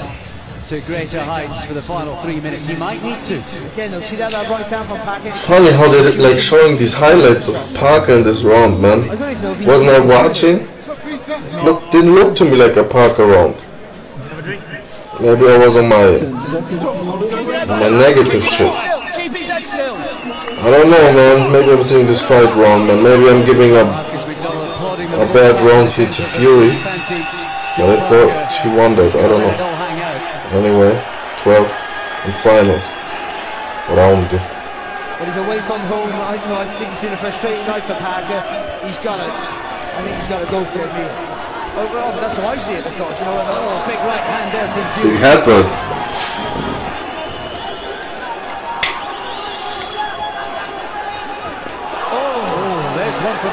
to greater heights for the final 3 minutes? He might need to. It's funny how they're like showing these highlights of Parker in this round, man. Wasn't I watching? Didn't look to me like a Parker round. Maybe I was on my negative shit. I don't know, man. Maybe I'm seeing this fight wrong, man. Maybe I'm giving a bad round here to Fury. But I thought he won that. I don't know. Anyway, 12th and final round. But he's away from home. I think it's been a frustrating night for Parker. He's got it. I think he's got to go for it here. Overall, that's how I see it, of course. You know, big right hand there from Fury. Big headbutt.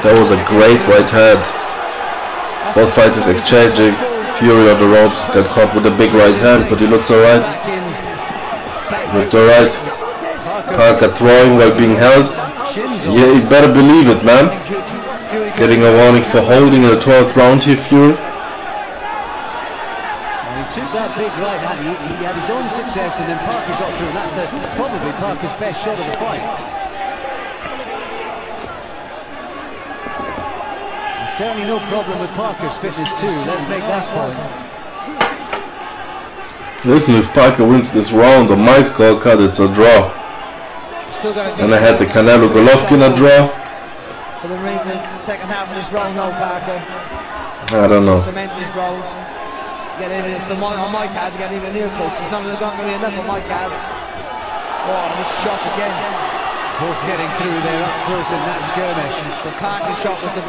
That was a great right hand. Both fighters exchanging. Fury on the ropes, got caught with a big right hand, but he looks alright. Looked alright. Parker throwing while being held. Yeah, you better believe it, man. Getting a warning for holding in the 12th round here, Fury. He took that big right hand. He had his own success, and then Parker got through, and that's probably Parker's best shot of the fight. Certainly no problem with Parker's fitness too, let's make that point. Listen, if Parker wins this round on my scorecard, it's a draw. And I had the Canelo Golovkin a draw. For the second half of this round now, Parker. I don't know. Cement these rounds. To get even on my card, to get even near close. There's not going to be enough on my card. Oh, and it's shot again. Both getting through there up close in that skirmish. The Parker shot was the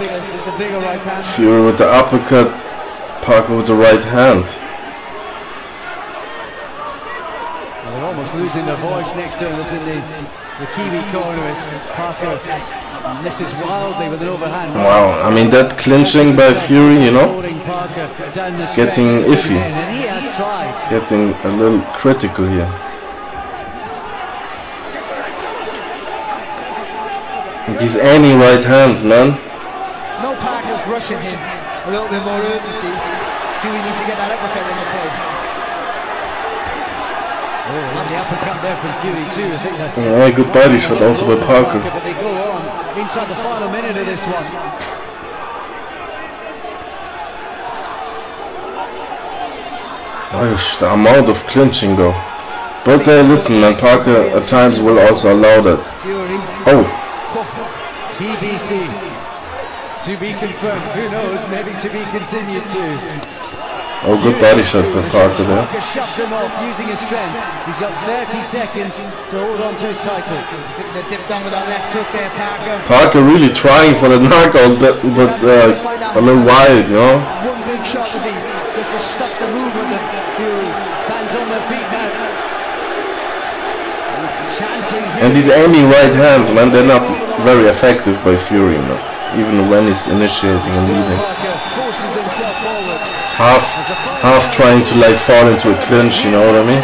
bigger right hand. Fury with the uppercut, Parker with the right hand. They're almost losing their voice next to him. It's in the Kiwi corner as Parker misses wildly with an overhand. Wow, I mean that clinching by Fury, you know, it's getting iffy. Getting a little critical here. These any right hands, man. No, Parker's rushing him. A little bit more urgency. Fury needs to get that uppercut in the play. Oh, the uppercut there from Fury too. I think that Yeah, good body shot also by Parker. But they go on inside the final minute of this one. Gosh, the amount of clinching though. But listen, man, Parker at times will also allow that. Oh. TBC. To be confirmed. Who knows? Maybe to be continued too. Oh, good body shot by Parker there. Parker shuts him off using his strength. He's got 30 seconds to hold on to his title. They dipped down with that left hook there, Parker. Parker really trying for the knockout, but a little wild, you know. One big shot to be just to stop the movement of Fury. Fans on their feet now. And these aiming right hands, man, they're not very effective by Fury, man. Even when he's initiating and leading. Half trying to like fall into a clinch, you know what I mean?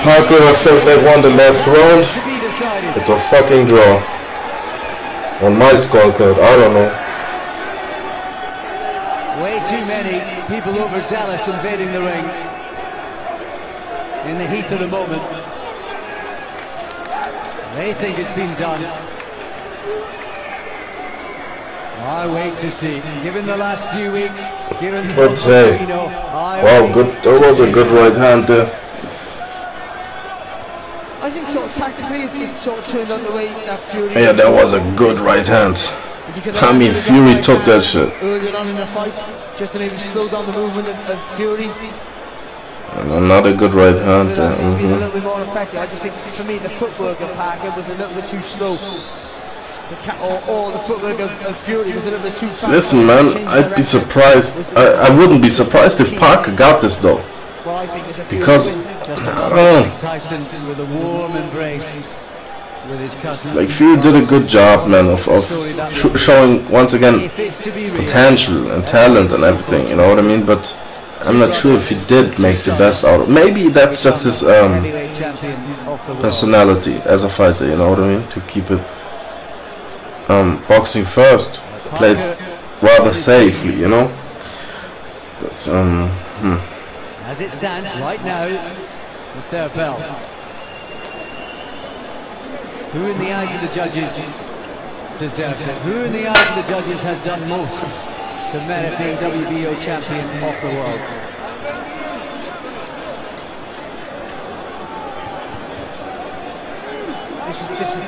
Parker, I felt like won the last round. It's a fucking draw. On my scorecard, I don't know. Way too many people overzealous invading the ring. In the heat of the moment. They think it's been done. I wait to see. Given the last few weeks, given the wow, good. That was a good right hand there. I think sort of tactically it sort of turned out the way that Fury. Yeah, that was a good right hand. I mean, Fury took that shit. Earlier on in the fight, just to maybe slow down the movement of Fury. And another good right hand there. A little bit more effective. I just think for me the footwork of Parker was a little bit too slow. Or the footwork of Fury was a little bit too fast. Listen, man, I'd be surprised. I wouldn't be surprised if Parker got this though. Well, I think it's a because I don't know. Tyson with a warm embrace with his cousins. Like Fury did a good job, man, of showing once again potential and talent and everything. You know what I mean? But I'm not sure if he did make the best out of it. Maybe that's just his personality as a fighter. You know what I mean? To keep it. Boxing first, played rather safely, you know. But as it stands right now, it's their bell. Who in the eyes of the judges deserves it? Who in the eyes of the judges has done most to merit being WBO champion of the world?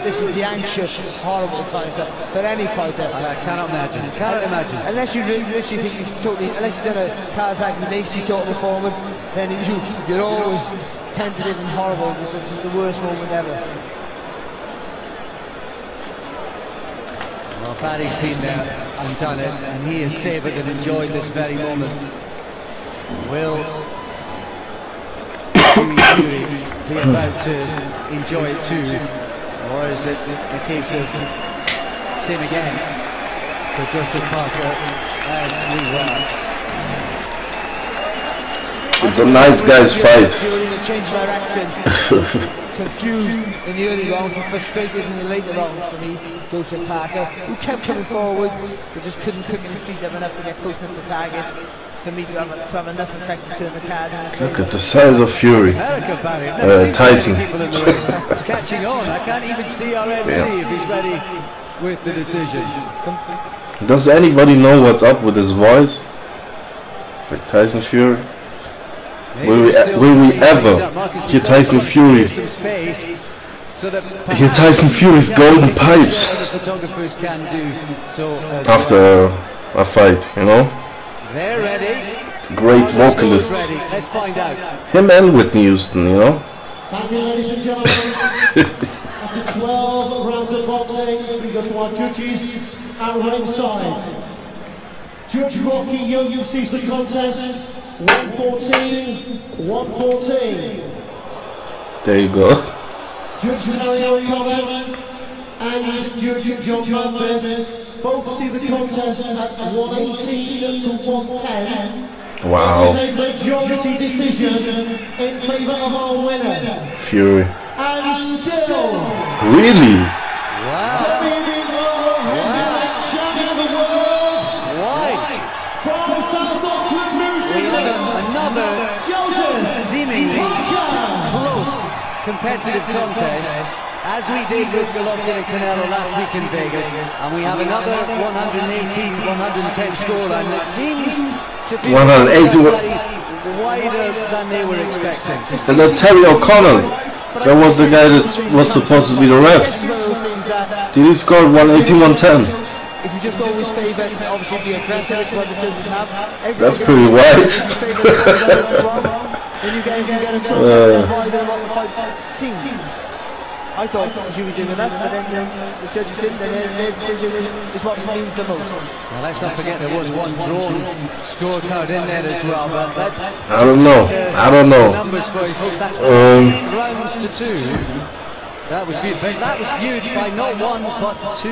This is the anxious, horrible time for any fighter. I cannot imagine. Unless you think you've totally, unless you've done a Kazakh Nazi sort of performance, then you're always tentative and horrible. This is the worst moment ever. Well, Paddy's been there and done it, and he has savoured and enjoyed this very moment. Will Fury be about to enjoy it too? Or is it a case of same again for Joseph Parker as we were? It's a nice guy's fight. Change direction. Confused in the early rounds and frustrated in the later rounds for me, Joseph Parker, who kept coming forward but just couldn't quicken his feet up enough to get close enough to target. For me to have enough effect to turn the card. Look at the size of Fury. Tyson. He's catching on. I can't even see our MC if he's ready with the decision. Does anybody know what's up with his voice? Like Tyson Fury? Will we ever hear Tyson Fury? Hear Tyson Fury's golden pipes after a fight, you know? They're ready. Great vocalist. Let's find out. Him and Whitney Houston, you know? Thank you, ladies and gentlemen. After 12 rounds of boxing, we go to our judges at ringside. Judge Rocky Yo-Yo sees the contest. 114, 114. There you go. Judge Terry O'Connor and Judge John Memphis both see the contest at 118 to 110. Wow. It is a majority decision in favour of our winner. Fury. And still. Really? Wow. Champion of the world. Right. From Southwark, New Zealand. Another Joseph seemingly Parker. close competitive contest, as we did with Golovkin and Canelo last week in Vegas, and we have another 118-110 scoreline that seems to be 180 wider than they were expecting. And then Terry O'Connor, that was the guy that was supposed to be the ref. Did he score 118-110? If you just always favour, obviously the aggressive, what the judges have. That's pretty wide. Then you get a toss wider than what the fight seems. I thought you were doing that, but then the judges didn't, and their decision is what means the most. Well, let's not forget there was one drawn scorecard in there as well, but that's I don't know. I don't know. numbers for you folks. That's 10 rounds to 2. That was viewed, but that was viewed by not one but 2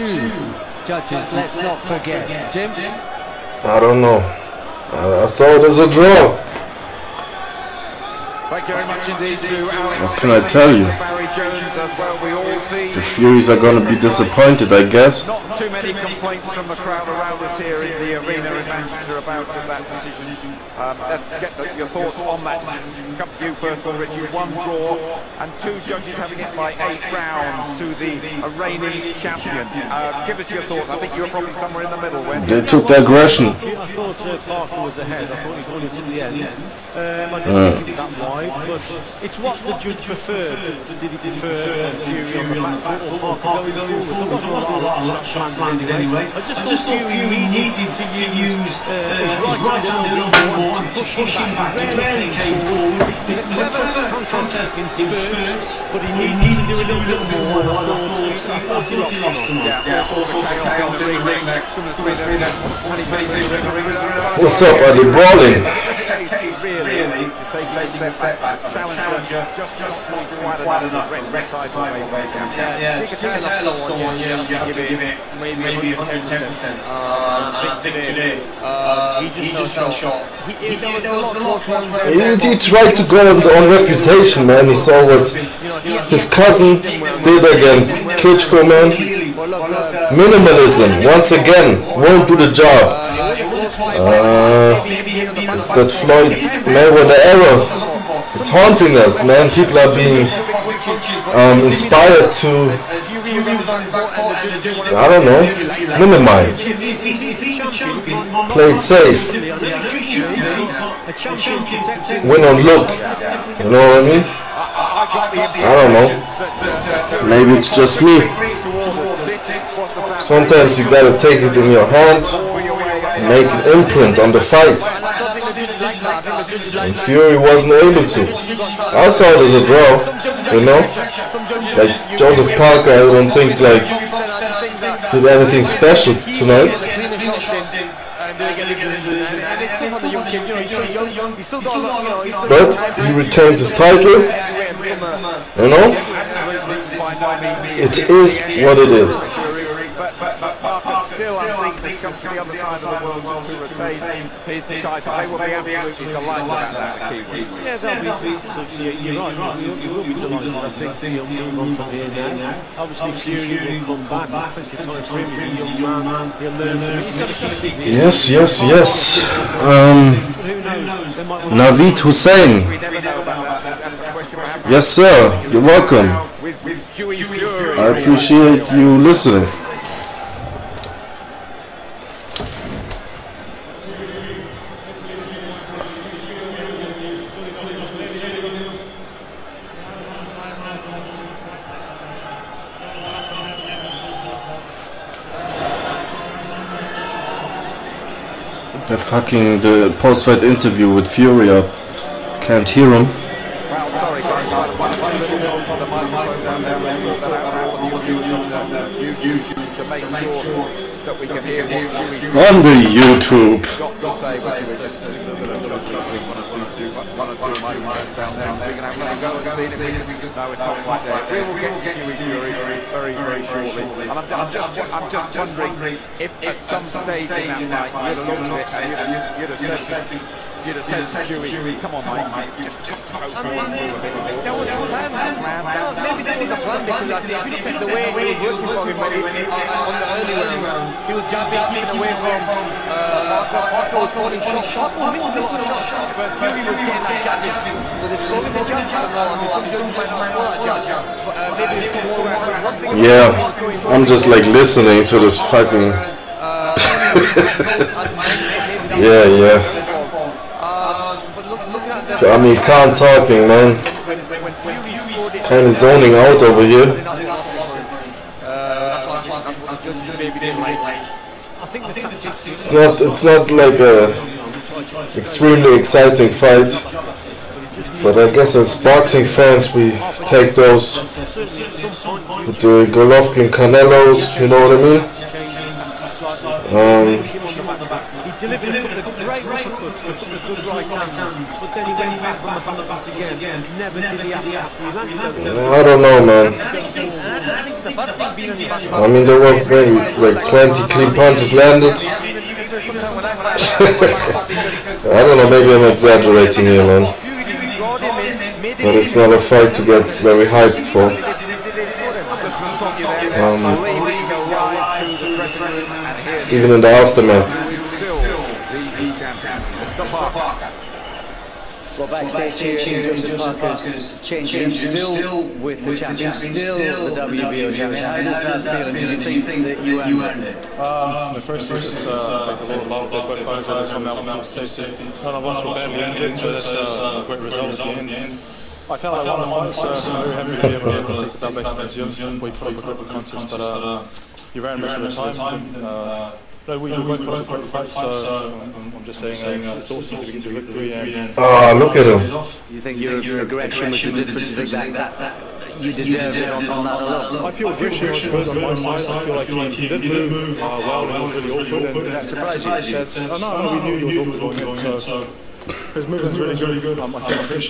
judges. Let's not forget. Jim? I don't know. I saw it as a draw. Thank you very much indeed to Alex. What can I tell you? Barry Jones as well. We all see The Furies are gonna be disappointed, I guess. not too many complaints from the crowd around us here in the arena in Manchester about that decision. Let's get your thoughts on that. Come to you first of all, Richie. 1 draw and 2 judges having it by 8 rounds to the reigning champion. Give us your thoughts. I think you were probably somewhere in the middle when They took the aggression. I thought Parker was ahead. I thought he got it to the end. I didn't think it was that wide, but it's what the judge preferred. Did he prefer Fury on the back foot or Parker going forward? There wasn't a lot of planned anyway. I just thought Fury needed to use his right-handed elbow more to push him back. He rarely came forward. It was a clever contest in spurts, but he needed to do a little more, and I thought he lost tonight. yeah, all sorts of chaos in the ring next. What's up? Are they brawling? Really, taking a step back. Challenger just wide enough. Red side away. Yeah, take a tail off someone, you have to give it maybe 10%. I think today he just fell short. He tried to go on reputation, man. He saw what his cousin did against Klitschko, man. Minimalism, once again, won't do the job. It's that Floyd Mayweather error. It's haunting us, man. People are being inspired to, I don't know, minimize. Play it safe. Win on look. You know what I mean? I don't know. Maybe it's just me. Sometimes you gotta take it in your hand and make an imprint on the fight. And Fury wasn't able to. I saw it as a draw, you know? Like Joseph Parker, I don't think did anything special tonight. But he retains his title, you know? It is what it is. Still, I think comes to the other side of the world to retain his title. They will be absolutely delighted about that, the Kiwis. Yeah, they'll be beat. You're right. You will be delighted. I think he'll move on from here now. Obviously, Fury will come back. I think it's time for him. He's a young man. He'll learn from it. He's got to keep it. Yes. Naveed Hussein. Yes, sir. You're welcome. I appreciate you listening. The post-fight interview with Fury, I can't hear him. To make sure that we can hear on the YouTube. One or two microphones down there. We can have a go and see if we can. No, it's not quite there. We will get Huey Fury very shortly. And I'm just wondering if at some stage in that night you'd have looked at it and you'd have said, Huey, come on, mate. Just hope for a bit more. There was a plan. Maybe that is a plan because I think if you look at the way he was working for him on the early rounds, he was jabbing, keeping away from Parker was calling shot. Parker missed a shot, but Fury was getting that jabbing. Was it throwing the jab? I don't know. I mean, some judges might call that jab. But maybe it's one thing. Yeah, I'm just like listening to this fucking. Yeah. I mean, can't talking, man. Kind of zoning out over here. It's not like a extremely exciting fight, but I guess as boxing fans we take those with the Golovkin Canelos, you know what I mean? I don't know, man. I mean, there were maybe like 20 clean punches landed. I don't know, maybe I'm exaggerating here, man. But it's not a fight to get very hyped for. Even in the aftermath. Well, backstage here, Joseph Parker's changing still with the champion, still the WBO champion. How does that feel? And do you think that you earned it? The first is like a lot of the fighters come out with safety. None of us were badly injured, so that's a great result at the end. I felt like one of the fights, I'm very happy to be able to take the dub back to Museum before we put up a contest, but you ran most of the time. No, we both put up a great fight, so I'm just saying it's awesome to get to victory. Look at him. You think your aggression was the difference? You think that you deserve it on that alone? I feel aggression was good on my side. I feel like he did move well and was really awkward. And that surprised you? No, we knew he was awkward going in, so his movement's really good.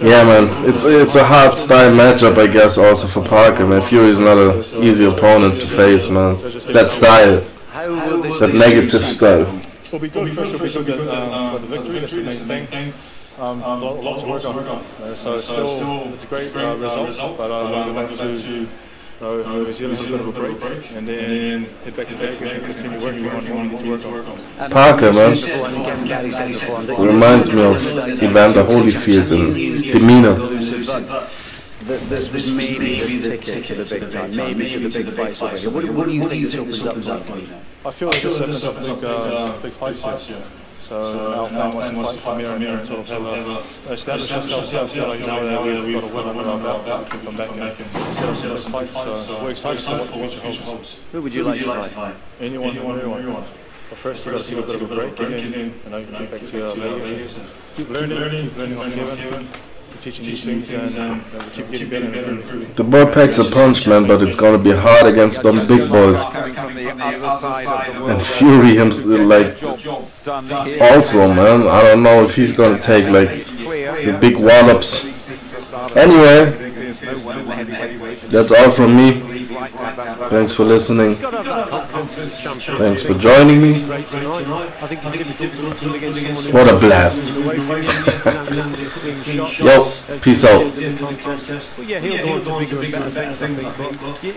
Yeah, man, it's a hard style matchup, I guess, also for Parker. Man, Fury is not an easy opponent to face, man. That style. That negative style. We'll be good first if we can get the victory, that's the main thing. Lots of work on. So it's a great result, but we'll go back to New Zealand, a bit of a break, and then head back to Vegas and continue working on what we need to work on. Parker, man, reminds me of Evander Holyfield in demeanor. This was maybe the ticket to the big time, maybe to the big fights over here. What do you think this opens up for you? I feel like this opens up big fights here. So our plan was to fight for Mira and sort of have establish ourselves here, like now that we've got a win under our belt, we can come back and set ourselves fight. So we're excited for what the future holds. Who would you like to fight? Anyone. But first you've got to take a bit of a break and then you get back to Vegas and keep learning on Kevin. Teaching these things and keep getting better and improving. The boy packs a punch, man, but it's gonna be hard against them big boys. And Fury himself, like, also, man, I don't know if he's gonna take like the big wallops. Anyway, that's all from me. Thanks for listening. Thanks for joining me. What a blast. Yo, peace out. Yeah, he'll go on to bigger and better things,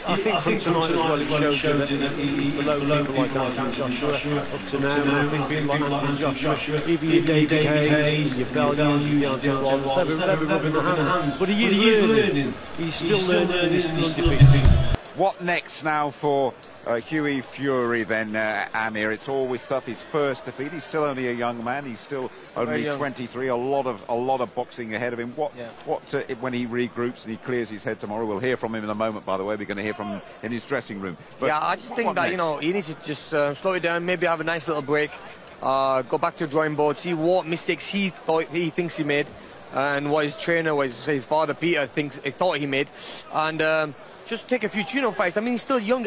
I think from tonight as well it showed you that below people like Anthony Joshua up to now, I think people like Anthony Joshua, even your David Hayes, your Belgian, your Deontay Wilder, they're rubbing their hands. But he is learning. He's still learning. He's still undefeated. What next now for Huey Fury then, Amir? It's always tough. His first defeat. He's still only a young man. He's still only 23. A lot of boxing ahead of him. What when he regroups and he clears his head tomorrow? We'll hear from him in a moment. By the way, we're going to hear from him in his dressing room. But yeah, I just think that next? He needs to just slow it down. Maybe have a nice little break. Go back to the drawing board. See what mistakes he thinks he made, and what his trainer, his father Peter thought he made, and just take a few tune-up fights. I mean, he's still young.